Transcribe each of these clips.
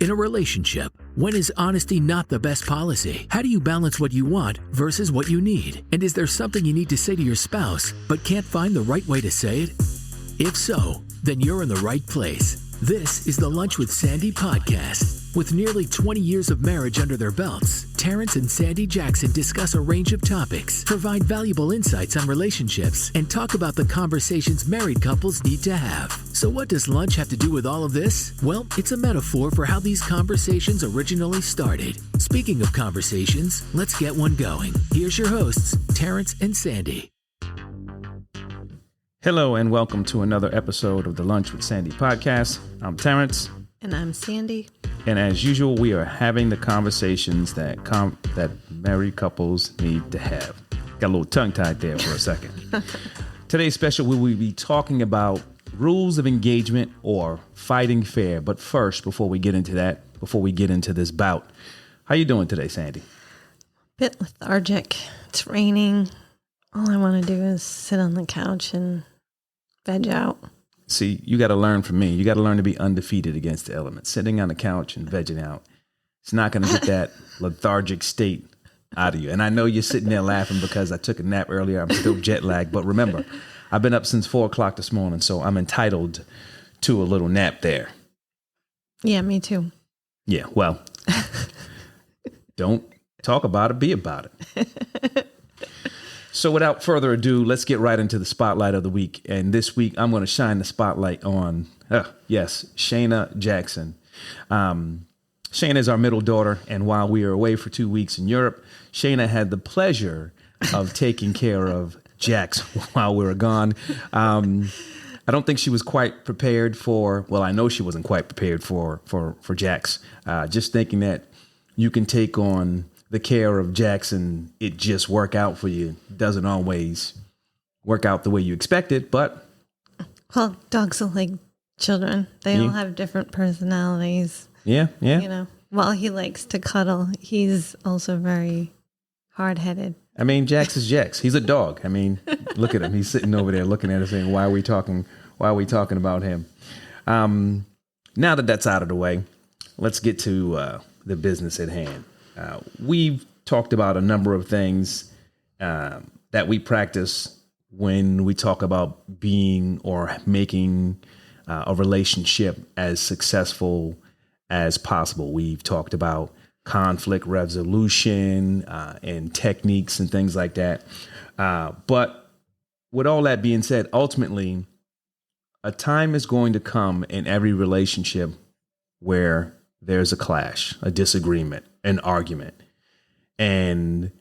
In a relationship, when is honesty not the best policy? How do you balance what you want versus what you need? And is there something you need to say to your spouse but can't find the right way to say it? If so, then you're in the right place. This is the Lunch with Sandy podcast. With nearly 20 years of marriage under their belts, Terrance and Sandy Jackson discuss a range of topics, provide valuable insights on relationships, and talk about the conversations married couples need to have. So what does lunch have to do with all of this? Well, it's a metaphor for how these conversations originally started. Speaking of conversations, let's get one going. Here's your hosts, Terrance and Sandy. Hello and welcome to another episode of the Lunch with Sandy podcast. I'm Terrance. And I'm Sandy. And as usual, we are having the conversations that married couples need to have. Got a little tongue-tied there for a second. Today's special, we will be talking about rules of engagement or fighting fair. But first, before we get into this bout, how you doing today, Sandy? Bit lethargic. It's raining. All I want to do is sit on the couch and veg out. See, you got to learn from me. You got to learn to be undefeated against the elements. Sitting on the couch and vegging out, it's not going to get that lethargic state out of you. And I know you're sitting there laughing because I took a nap earlier. I'm still jet lagged. But remember, I've been up since 4 o'clock this morning, so I'm entitled to a little nap there. Yeah, me too. Yeah, well, don't talk about it, be about it. So without further ado, let's get right into the spotlight of the week. And this week, I'm going to shine the spotlight on, Shayna Jackson. Shayna is our middle daughter. And while we were away for 2 weeks in Europe, Shayna had the pleasure of taking care of Jax while we were gone. I don't think she was quite prepared I know she wasn't quite prepared for Jax. Just thinking that you can take on the care of Jackson, it just work out for you. Doesn't always work out the way you expect it, but... Well, dogs are like children. They all have different personalities. Yeah. You know, while he likes to cuddle, he's also very hard-headed. I mean, Jax is Jax. He's a dog. I mean, look at him. He's sitting over there looking at us saying, why are we talking about him? Now that that's out of the way, let's get to the business at hand. We've talked about a number of things that we practice when we talk about being or making a relationship as successful as possible. We've talked about conflict resolution and techniques and things like that. But with all that being said, ultimately, a time is going to come in every relationship where there's a clash, a disagreement, an argument. And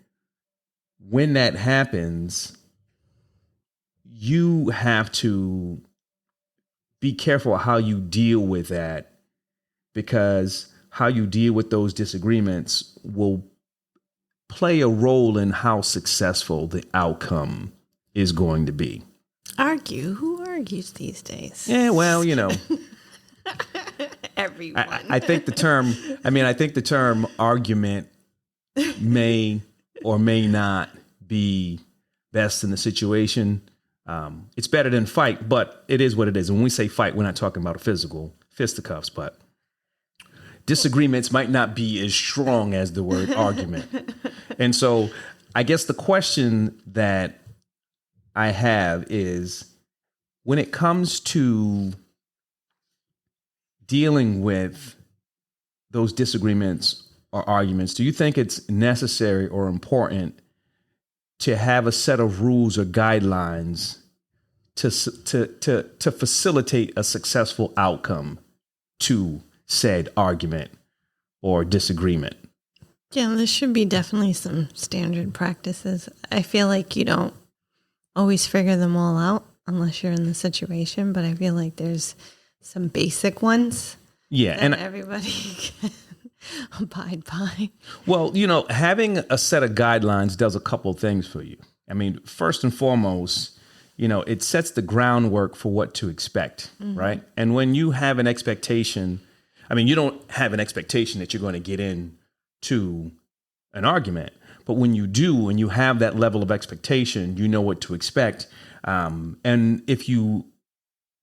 when that happens, you have to be careful how you deal with that, because how you deal with those disagreements will play a role in how successful the outcome is going to be. Argue? Who argues these days? Yeah, well, you know. Everyone. I think the term argument may or may not be best in the situation. It's better than fight, but it is what it is. When we say fight, we're not talking about a physical fisticuffs, but disagreements might not be as strong as the word argument. And so I guess the question that I have is, when it comes to dealing with those disagreements or arguments, do you think it's necessary or important to have a set of rules or guidelines to facilitate a successful outcome to said argument or disagreement? Yeah, there should be definitely some standard practices. I feel like you don't always figure them all out unless you're in the situation, but I feel like there's some basic ones that everybody can abide by. Well, you know, having a set of guidelines does a couple of things for you. I mean, first and foremost, you know, it sets the groundwork for what to expect, right? And when you have an expectation, I mean, you don't have an expectation that you're going to get into an argument, but when you do, and you have that level of expectation, you know what to expect. And if you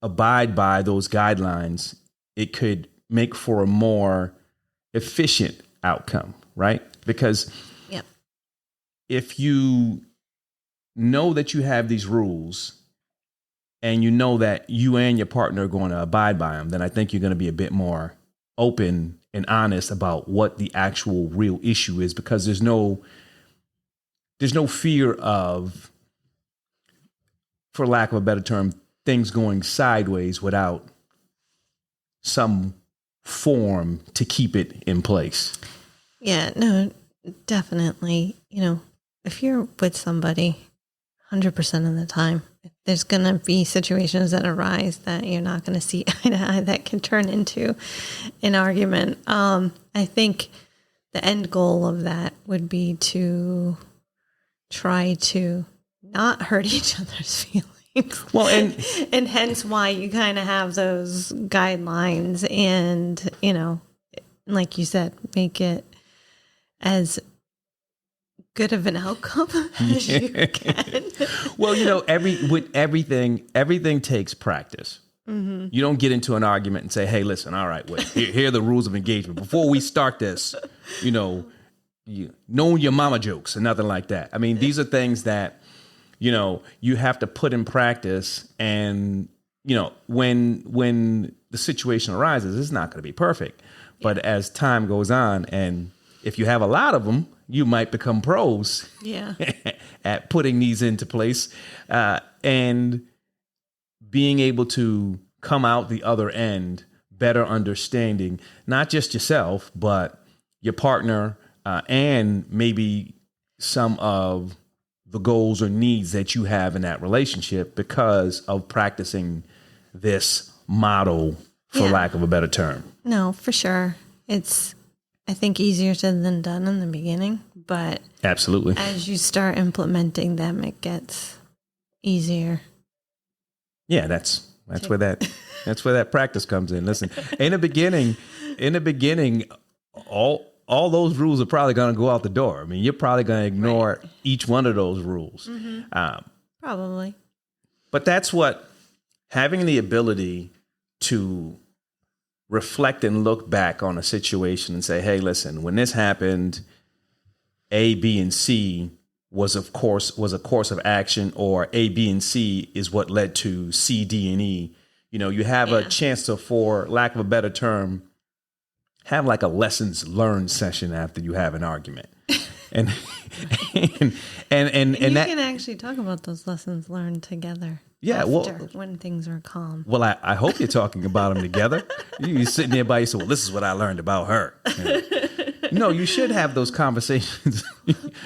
abide by those guidelines, it could make for a more efficient outcome, right? Because Yep. if you know that you have these rules and you know that you and your partner are going to abide by them, then I think you're going to be a bit more open and honest about what the actual real issue is, because there's no fear of, for lack of a better term, things going sideways without some form to keep it in place. Yeah, no, definitely. If you're with somebody 100% of the time, there's going to be situations that arise that you're not going to see eye to eye that can turn into an argument. I think the end goal of that would be to try to not hurt each other's feelings. Well, and hence why you kind of have those guidelines and, like you said, make it as good of an outcome as you can. Well, everything takes practice. Mm-hmm. You don't get into an argument and say, "Hey, listen, all right, wait, here are the rules of engagement. Before we start this, know your mama jokes," and nothing like that. I mean, these are things that you have to put in practice, and when the situation arises, it's not going to be perfect. But as time goes on, and if you have a lot of them, you might become pros at putting these into place and being able to come out the other end better understanding not just yourself, but your partner and maybe some of the goals or needs that you have in that relationship because of practicing this model, for lack of a better term. No, for sure. It's, I think, easier said than done in the beginning, but absolutely, as you start implementing them, it gets easier. Yeah, that's where that practice comes in. Listen, in the beginning, all those rules are probably going to go out the door. I mean, you're probably going to ignore each one of those rules. Mm-hmm. Probably. But that's what having the ability to reflect and look back on a situation and say, hey, listen, when this happened, A, B, and C was a course of action, or A, B, and C is what led to C, D, and E. You have a chance to, for lack of a better term, have like a lessons learned session after you have an argument. and you that can actually talk about those lessons learned together. Yeah, when things are calm. Well, I hope you're talking about them together. You're sitting there by yourself. Well, this is what I learned about her. No, you should have those conversations.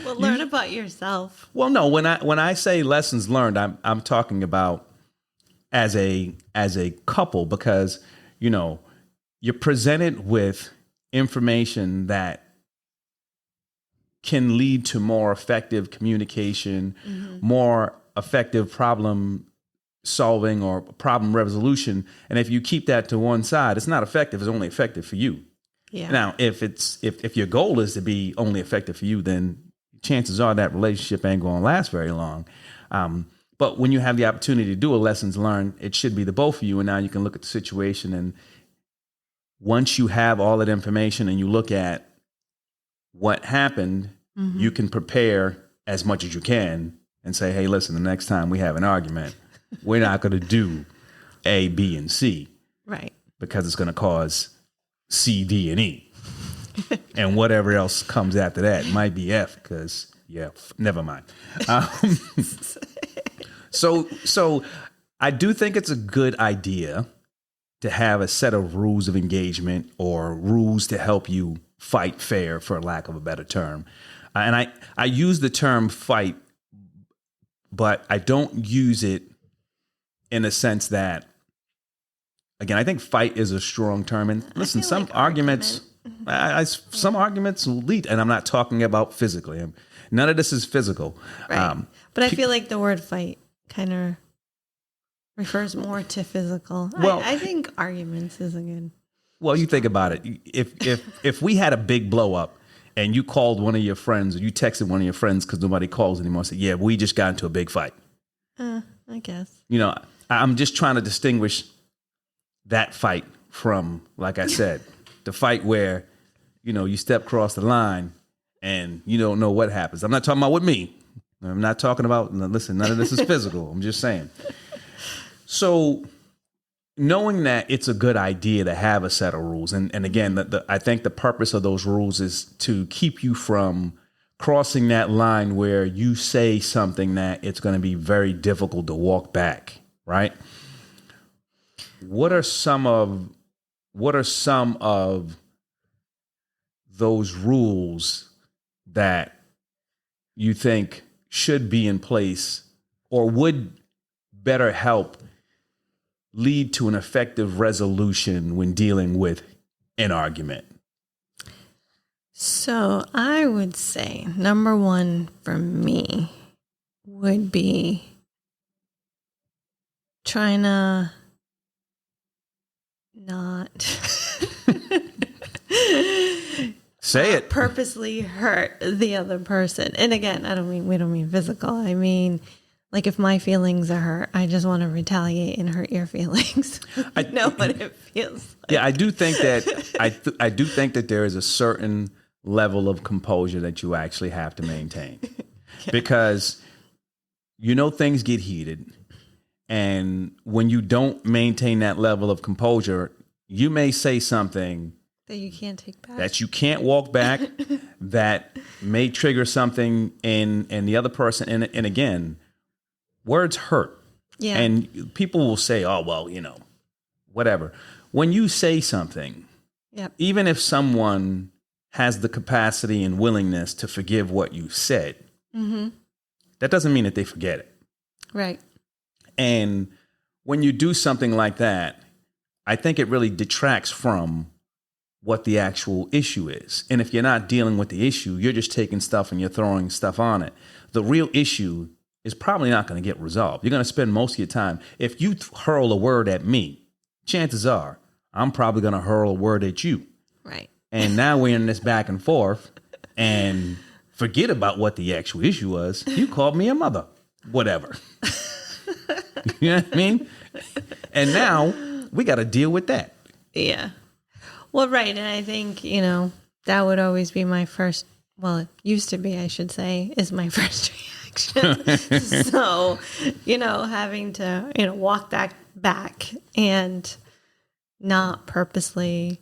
Well, learn about yourself. Well, no, when I say lessons learned, I'm talking about as a couple, because you're presented with information that can lead to more effective communication, more effective problem solving or problem resolution. And if you keep that to one side, it's not effective. It's only effective for you. Yeah. Now, if your goal is to be only effective for you, then chances are that relationship ain't going to last very long. But when you have the opportunity to do a lessons learned, it should be the both of you. And now you can look at the situation, and once you have all that information and you look at what happened, you can prepare as much as you can and say, hey, listen, the next time we have an argument, we're not going to do A, B, and C. Right. Because it's going to cause C, D, and E. And whatever else comes after that might be F, because, never mind. So I do think it's a good idea to have a set of rules of engagement, or rules to help you fight fair, for lack of a better term. And I use the term fight, but I don't use it in a sense that, again, I think fight is a strong term. And listen, some arguments will lead, and I'm not talking about physically. None of this is physical. Right. But I feel like the word fight kind of refers more to physical. Well, I think arguments is a good. Well, you think about it. If we had a big blow up and you called one of your friends, or you texted one of your friends because nobody calls anymore, and said, yeah, we just got into a big fight. I guess. I'm just trying to distinguish that fight from, like I said, the fight where you step across the line and you don't know what happens. I'm not talking about with me. I'm not talking about, listen, none of this is physical. I'm just saying. So knowing that it's a good idea to have a set of rules. And again, I think the purpose of those rules is to keep you from crossing that line where you say something that it's going to be very difficult to walk back, right? What are some of those rules that you think should be in place or would better help lead to an effective resolution when dealing with an argument? So I would say number one for me would be trying to not say it purposely hurt the other person. And again, we don't mean physical. I mean, like if my feelings are hurt, I just want to retaliate and hurt your feelings. I know what it feels like. Yeah, I do think that I do think that there is a certain level of composure that you actually have to maintain. Yeah. Because things get heated, and when you don't maintain that level of composure, you may say something that you can't take back, that you can't walk back, that may trigger something in the other person. And again, words hurt. Yeah. And people will say, oh, well, whatever. When you say something, yep, even if someone has the capacity and willingness to forgive what you said, mm-hmm, that doesn't mean that they forget it. Right. And when you do something like that, I think it really detracts from what the actual issue is. And if you're not dealing with the issue, you're just taking stuff and you're throwing stuff on it. The real issue is probably not going to get resolved. You're going to spend most of your time. If you hurl a word at me, chances are I'm probably going to hurl a word at you. Right. And now we're in this back and forth, and forget about what the actual issue was. You called me a mother, whatever. You know what I mean? And now we got to deal with that. Yeah. Well, right. And I think, that would always be my first, well, it used to be, I should say, is my first reaction. So, having to, walk that back and not purposely,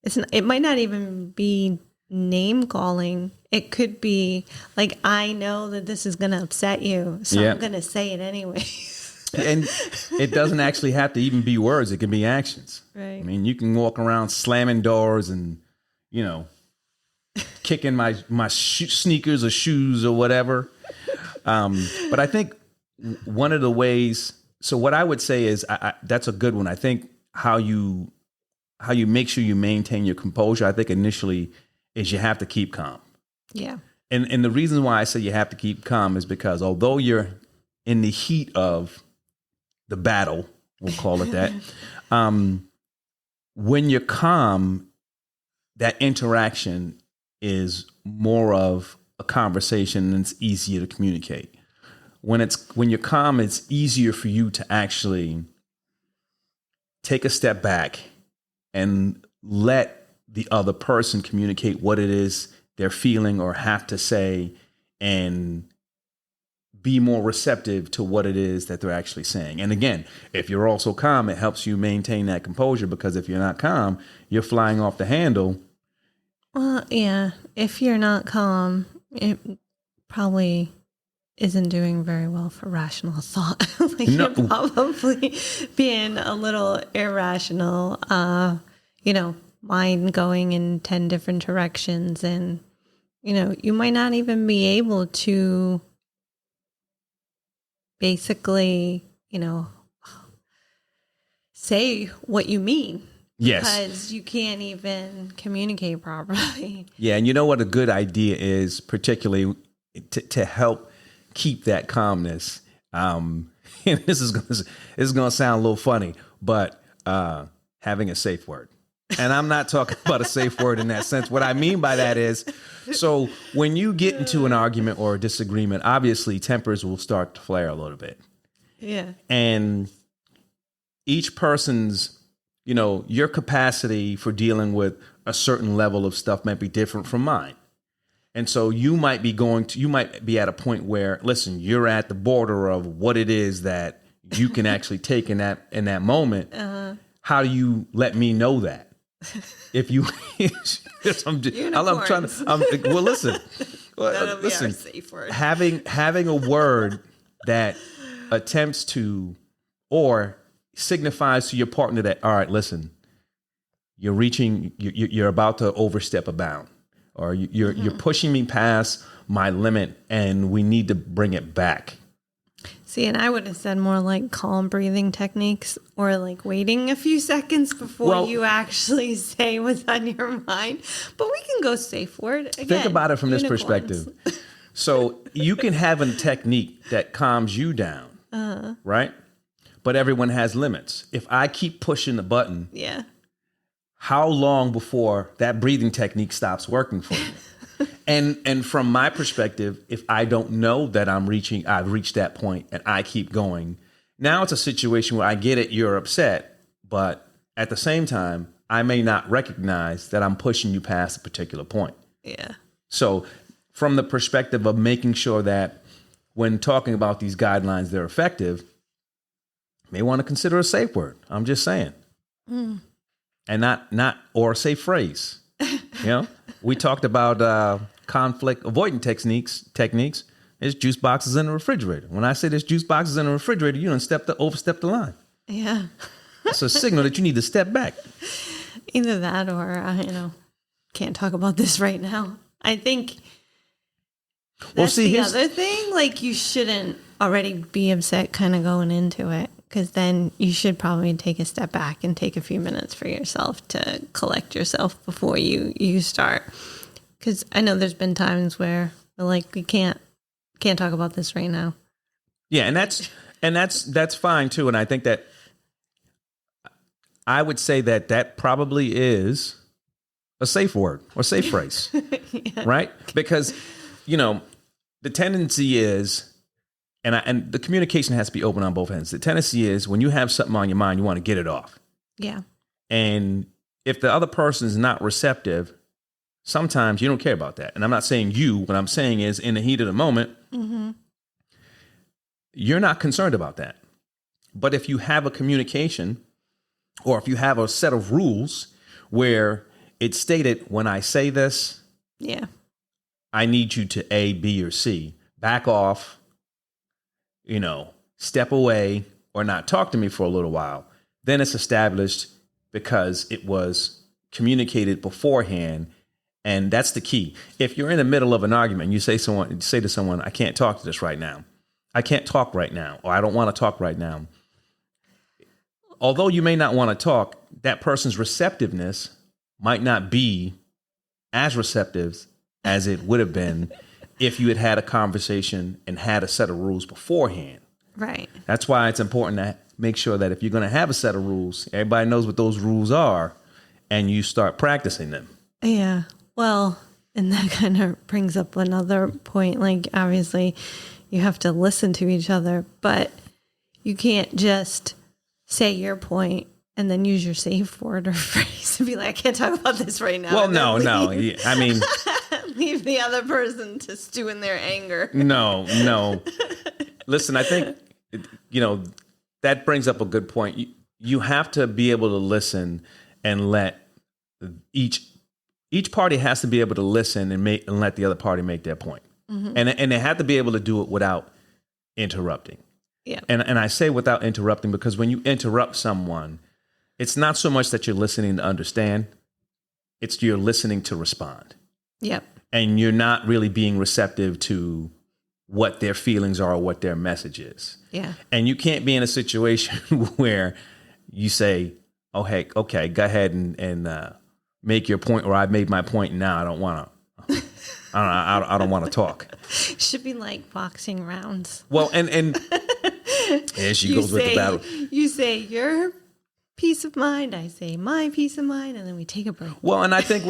it might not even be name calling. It could be like, I know that this is going to upset you, so I'm going to say it anyway. And it doesn't actually have to even be words. It can be actions. Right. I mean, you can walk around slamming doors and, kicking my sneakers or shoes or whatever. But I think one of the ways, so what I would say is that's a good one. I think how you make sure you maintain your composure, I think initially is you have to keep calm. Yeah. And the reason why I say you have to keep calm is because although you're in the heat of the battle, we'll call it that, when you're calm, that interaction is more of a conversation and it's easier to communicate. When you're calm, it's easier for you to actually take a step back and let the other person communicate what it is they're feeling or have to say, and be more receptive to what it is that they're actually saying. And again, if you're also calm, it helps you maintain that composure, because if you're not calm, you're flying off the handle. Well, yeah. If you're not calm, it probably isn't doing very well for rational thought. You're probably being a little irrational, mind going in 10 different directions. And, you might not even be able to basically, say what you mean. Yes. Because you can't even communicate properly. Yeah. And you know what a good idea is, particularly to help keep that calmness. And this is going to sound a little funny, but having a safe word. And I'm not talking about a safe word in that sense. What I mean by that is, so when you get into an argument or a disagreement, obviously tempers will start to flare a little bit. Yeah. And each person's, your capacity for dealing with a certain level of stuff might be different from mine. And so you might be at a point where, listen, you're at the border of what it is that you can actually take in that moment. How do you let me know that? If you, I'm trying to, well, listen, That'll be our safe word. having a word that attempts to, or signifies to your partner that, all right, listen, you're about to overstep a bound, or you're pushing me past my limit, and we need to bring it back. See, and I would have said more like calm breathing techniques, or like waiting a few seconds before you actually say what's on your mind. But we can go safe word. Again, think about it from this unicorns. perspective. So you can have a technique that calms you down, right? But everyone has limits. If I keep pushing the button, how long before that breathing technique stops working for you? And from my perspective, if I don't know that I've reached that point and I keep going, now it's a situation where I get it, you're upset, but at the same time, I may not recognize that I'm pushing you past a particular point. Yeah. So from the perspective of making sure that when talking about these guidelines, they're effective, you may want to consider a safe word. I'm just saying. And not or a safe phrase. We talked about conflict avoidance techniques. There's juice boxes in the refrigerator. When I say there's juice boxes in the refrigerator, you don't overstep the line. Yeah. It's a signal that you need to step back. Either that or, can't talk about this right now. I think that's the other thing. Like, you shouldn't already be upset kind of going into it, because then you should probably take a step back and take a few minutes for yourself to collect yourself before you start. Because I know there's been times where we're like, we can't talk about this right now. Yeah, and that's fine too. And I think that I would say that probably is a safe word or safe phrase, right? Because the tendency is, and the communication has to be open on both ends. The tendency is, when you have something on your mind, you want to get it off. Yeah. And if the other person is not receptive, sometimes you don't care about that. And I'm not saying you. What I'm saying is, in the heat of the moment, you're not concerned about that. But if you have a communication, or if you have a set of rules where it's stated, when I say this, I need you to A, B, or C, back off, step away, or not talk to me for a little while, then it's established because it was communicated beforehand. And that's the key. If you're in the middle of an argument and you say to someone, I can't talk to this right now. I can't talk right now, or I don't want to talk right now. Although you may not want to talk, that person's receptiveness might not be as receptive as it would have been if you had a conversation and had a set of rules beforehand. Right. That's why it's important to make sure that if you're going to have a set of rules, everybody knows what those rules are, and you start practicing them. Yeah. Well, and that kind of brings up another point. Like, obviously, you have to listen to each other, but you can't just say your point and then use your safe word or phrase and be like, I can't talk about this right now. Well, no. Yeah, I mean, leave the other person to stew in their anger. No. Listen, I think, that brings up a good point. You have to be able to listen and let each party has to be able to listen and let the other party make their point. And they have to be able to do it without interrupting. Yeah. And I say without interrupting because when you interrupt someone, it's not so much that you're listening to understand, it's you're listening to respond. Yep. And you're not really being receptive to what their feelings are or what their message is. Yeah. And you can't be in a situation where you say, oh, hey, okay, go ahead and make your point, or I've made my point and now I don't want to. I don't want to talk. Should be like boxing rounds. Well, and there she goes with the battle. You say your peace of mind, I say my peace of mind, and then we take a break. Well, and I think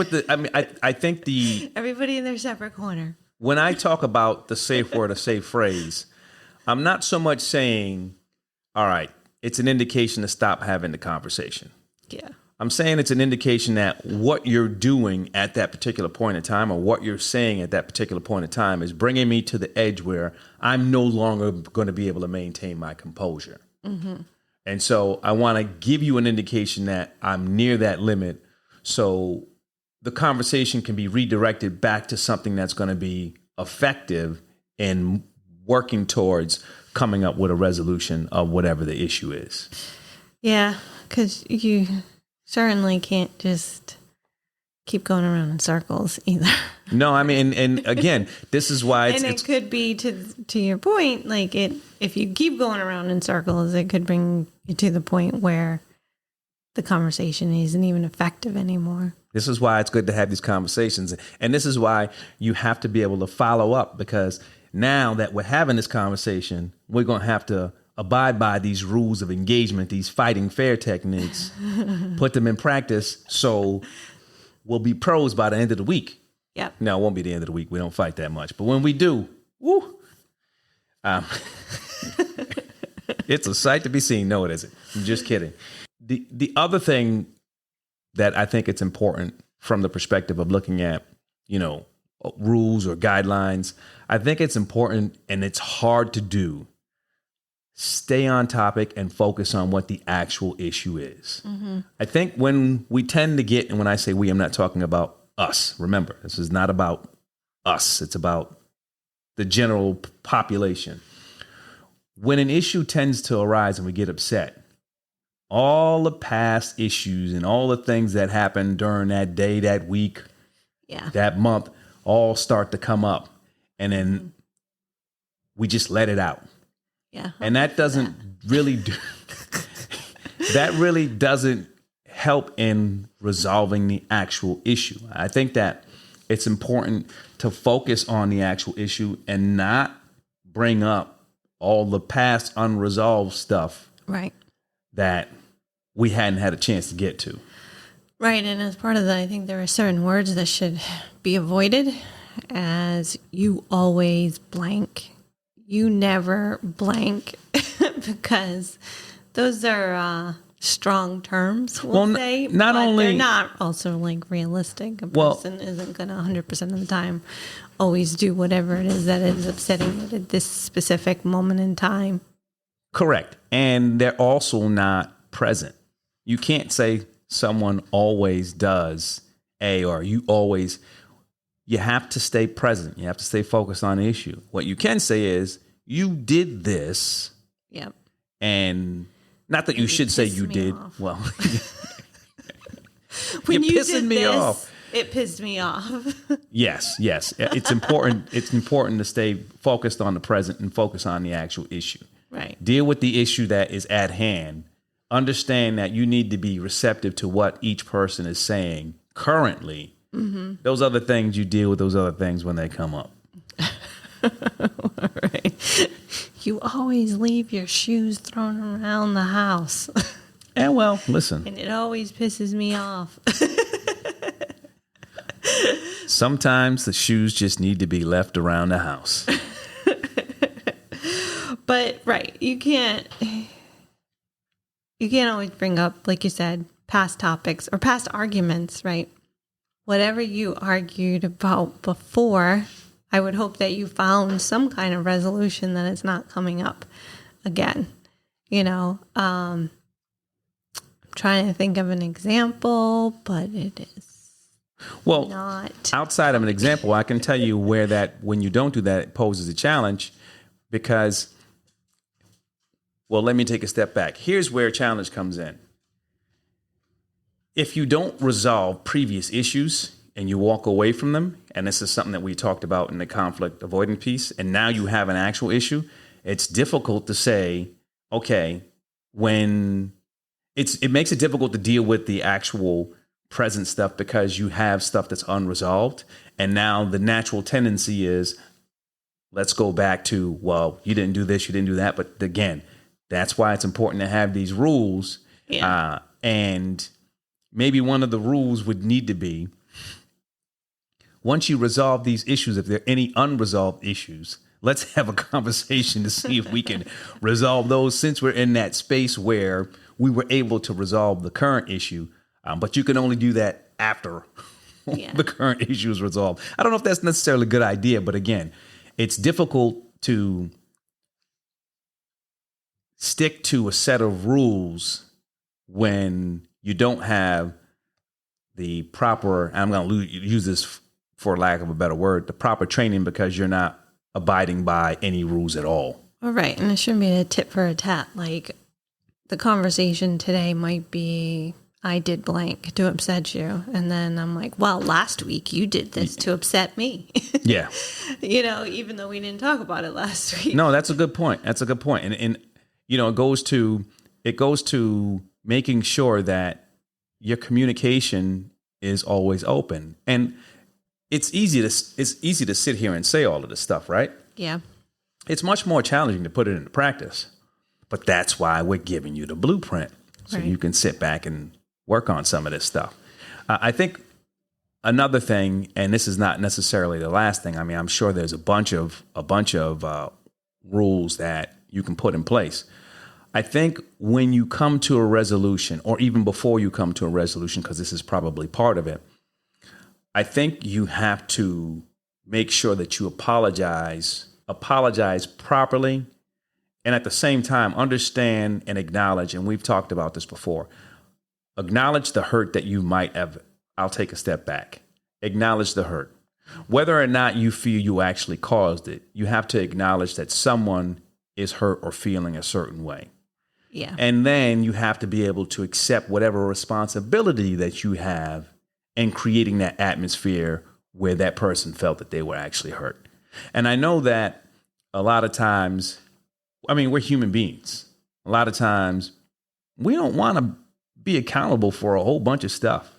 I think everybody in their separate corner. When I talk about the safe word or safe phrase, I'm not so much saying, all right, it's an indication to stop having the conversation. Yeah. I'm saying it's an indication that what you're doing at that particular point in time, or what you're saying at that particular point in time, is bringing me to the edge where I'm no longer going to be able to maintain my composure. Mm-hmm. And so I want to give you an indication that I'm near that limit, so the conversation can be redirected back to something that's going to be effective in working towards coming up with a resolution of whatever the issue is. Yeah, because you certainly can't just keep going around in circles either. No, I mean, and again, this is why it could be to your point, like if you keep going around in circles, it could bring you to the point where the conversation isn't even effective anymore. This is why it's good to have these conversations. And this is why you have to be able to follow up, because now that we're having this conversation, we're going to have to abide by these rules of engagement, these fighting fair techniques, put them in practice. So we'll be pros by the end of the week. Yep. No, it won't be the end of the week. We don't fight that much. But when we do, woo, it's a sight to be seen. No, it isn't. I'm just kidding. The other thing that I think it's important from the perspective of looking at, rules or guidelines, I think it's important, and it's hard to do, stay on topic and focus on what the actual issue is. Mm-hmm. I think when we tend to get, and when I say we, I'm not talking about us. Remember, this is not about us. It's about the general population. When an issue tends to arise and we get upset, all the past issues and all the things that happened during that day, that week, that month, all start to come up. And then we just let it out. Yeah. And that doesn't really do, that really doesn't help in resolving the actual issue. I think that it's important to focus on the actual issue and not bring up all the past unresolved stuff. Right. That we hadn't had a chance to get to. Right. And as part of that, I think there are certain words that should be avoided, as you always blank. You never blank, because those are strong terms, we'll say. Not but only, they're not also like realistic. A person isn't going to 100% of the time always do whatever it is that is upsetting it at this specific moment in time. Correct. And they're also not present. You can't say someone always does A, or you always. You have to stay present. You have to stay focused on the issue. What you can say is, you did this. Yep. And not that you should say you did. Off. Well, when you're you pissing did me this, off. It pissed me off. Yes. It's important. It's important to stay focused on the present and focus on the actual issue. Right. Deal with the issue that is at hand. Understand that you need to be receptive to what each person is saying currently. Mm-hmm. Those other things, you deal with those other things when they come up. All right. You always leave your shoes thrown around the house. And well, listen. And it always pisses me off. Sometimes the shoes just need to be left around the house. But right, you can't always bring up, like you said, past topics or past arguments, right? Whatever you argued about before, I would hope that you found some kind of resolution that it's not coming up again. I'm trying to think of an example, but it is not. Outside of an example, I can tell you where that, when you don't do that, it poses a challenge, because, well, let me take a step back. Here's where a challenge comes in. If you don't resolve previous issues and you walk away from them, and this is something that we talked about in the conflict avoidance piece, and now you have an actual issue, it's difficult to say, okay, when it makes it difficult to deal with the actual present stuff, because you have stuff that's unresolved. And now the natural tendency is, let's go back to, well, you didn't do this, you didn't do that. But again, that's why it's important to have these rules. Yeah. And maybe one of the rules would need to be, once you resolve these issues, if there are any unresolved issues, let's have a conversation to see if we can resolve those, since we're in that space where we were able to resolve the current issue. But you can only do that after the current issue is resolved. I don't know if that's necessarily a good idea, but again, it's difficult to stick to a set of rules when you don't have the proper, I'm going to use this for lack of a better word, the proper training, because you're not abiding by any rules at all. All right. And it shouldn't be a tit for a tat. Like the conversation today might be, I did blank to upset you. And then I'm like, well, last week you did this to upset me. Yeah. Even though we didn't talk about it last week. No, that's a good point. That's a good point. And it goes to making sure that your communication is always open. And it's easy to sit here and say all of this stuff, right? Yeah. It's much more challenging to put it into practice. But that's why we're giving you the blueprint, so you can sit back and work on some of this stuff. I think another thing, and this is not necessarily the last thing. I mean, I'm sure there's a bunch of rules that you can put in place. I think when you come to a resolution, or even before you come to a resolution, because this is probably part of it, I think you have to make sure that you apologize properly, and at the same time understand and acknowledge, and we've talked about this before, acknowledge the hurt that you might have. I'll take a step back. Acknowledge the hurt. Whether or not you feel you actually caused it, you have to acknowledge that someone is hurt or feeling a certain way. Yeah. And then you have to be able to accept whatever responsibility that you have in creating that atmosphere where that person felt that they were actually hurt. And I know that a lot of times, I mean, we're human beings. A lot of times we don't want to be accountable for a whole bunch of stuff.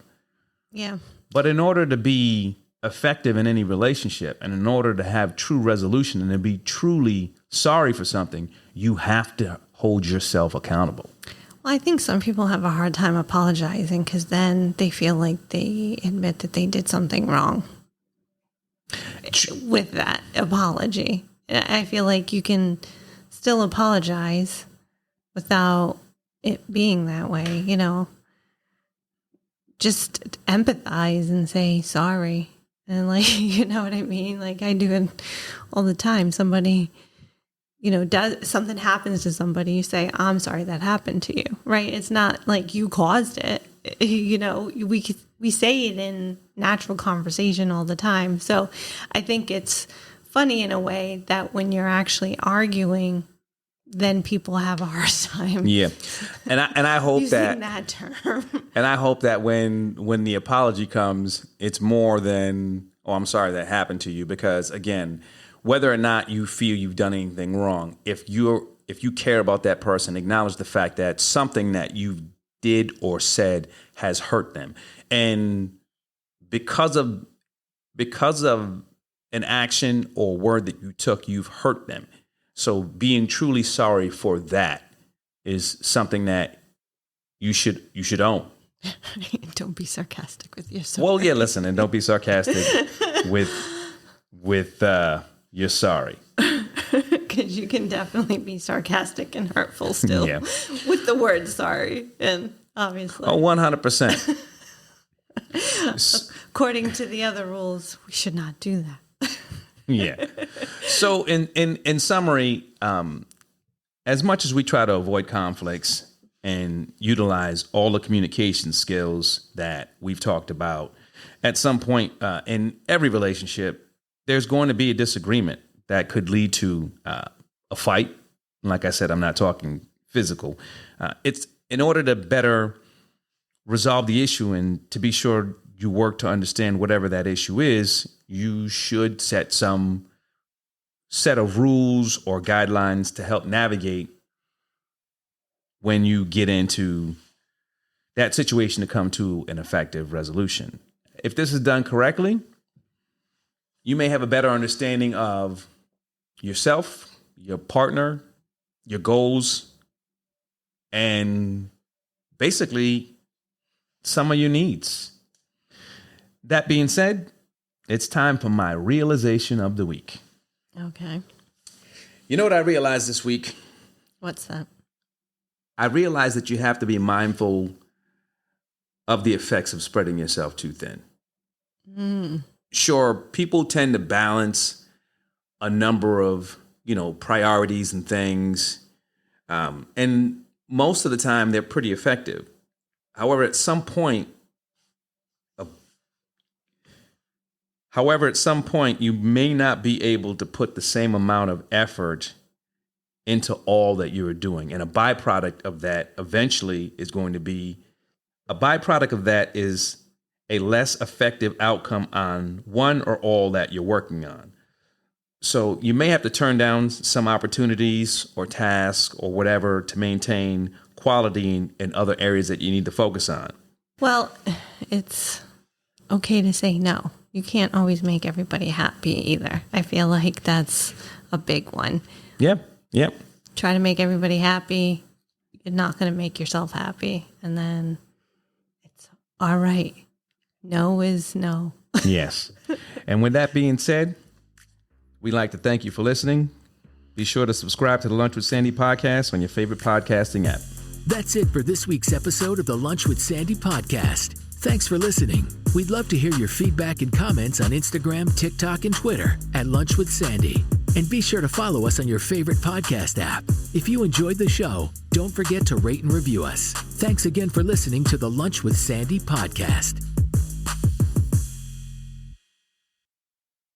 Yeah. But in order to be effective in any relationship, and in order to have true resolution and to be truly sorry for something, you have to hold yourself accountable. Well, I think some people have a hard time apologizing because then they feel like they admit that they did something wrong with that apology. I feel like you can still apologize without it being that way, just empathize and say sorry. And you know what I mean? Like I do it all the time. Somebody, does something happens to somebody, you say, I'm sorry that happened to you, right? It's not like you caused it. We say it in natural conversation all the time. So I think it's funny in a way that when you're actually arguing, then people have a hard time. Yeah. And I hope using that term. And I hope that when the apology comes, it's more than, oh, I'm sorry that happened to you. Because again, whether or not you feel you've done anything wrong, if you care about that person, acknowledge the fact that something that you did or said has hurt them. And because of an action or word that you took, you've hurt them. So being truly sorry for that is something that you should own. Don't be sarcastic with your sorry. Well, yeah, listen, and don't be sarcastic with you're sorry. Because you can definitely be sarcastic and hurtful still with the word sorry. And obviously. Oh, 100%. According to the other rules, we should not do that. Yeah. So in summary, as much as we try to avoid conflicts and utilize all the communication skills that we've talked about, at some point in every relationship, there's going to be a disagreement that could lead to a fight. Like I said, I'm not talking physical. It's in order to better resolve the issue and to be sure you work to understand whatever that issue is, you should set some set of rules or guidelines to help navigate when you get into that situation to come to an effective resolution. If this is done correctly, you may have a better understanding of yourself, your partner, your goals, and basically some of your needs. That being said, it's time for my realization of the week. Okay. You know what I realized this week? What's that? I realized that you have to be mindful of the effects of spreading yourself too thin. Sure, people tend to balance a number of, priorities and things. And most of the time they're pretty effective. However, at some point, you may not be able to put the same amount of effort into all that you are doing. And a byproduct of that eventually is a less effective outcome on one or all that you're working on. So you may have to turn down some opportunities or tasks or whatever to maintain quality in other areas that you need to focus on. Well, it's okay to say no. You can't always make everybody happy either. I feel like that's a big one. Yep. Try to make everybody happy. You're not going to make yourself happy. And then it's all right. No is no. Yes. And with that being said, we'd like to thank you for listening. Be sure to subscribe to the Lunch with Sandy podcast on your favorite podcasting app. That's it for this week's episode of the Lunch with Sandy podcast. Thanks for listening. We'd love to hear your feedback and comments on Instagram, TikTok, and Twitter at Lunch with Sandy. And be sure to follow us on your favorite podcast app. If you enjoyed the show, don't forget to rate and review us. Thanks again for listening to the Lunch with Sandy podcast.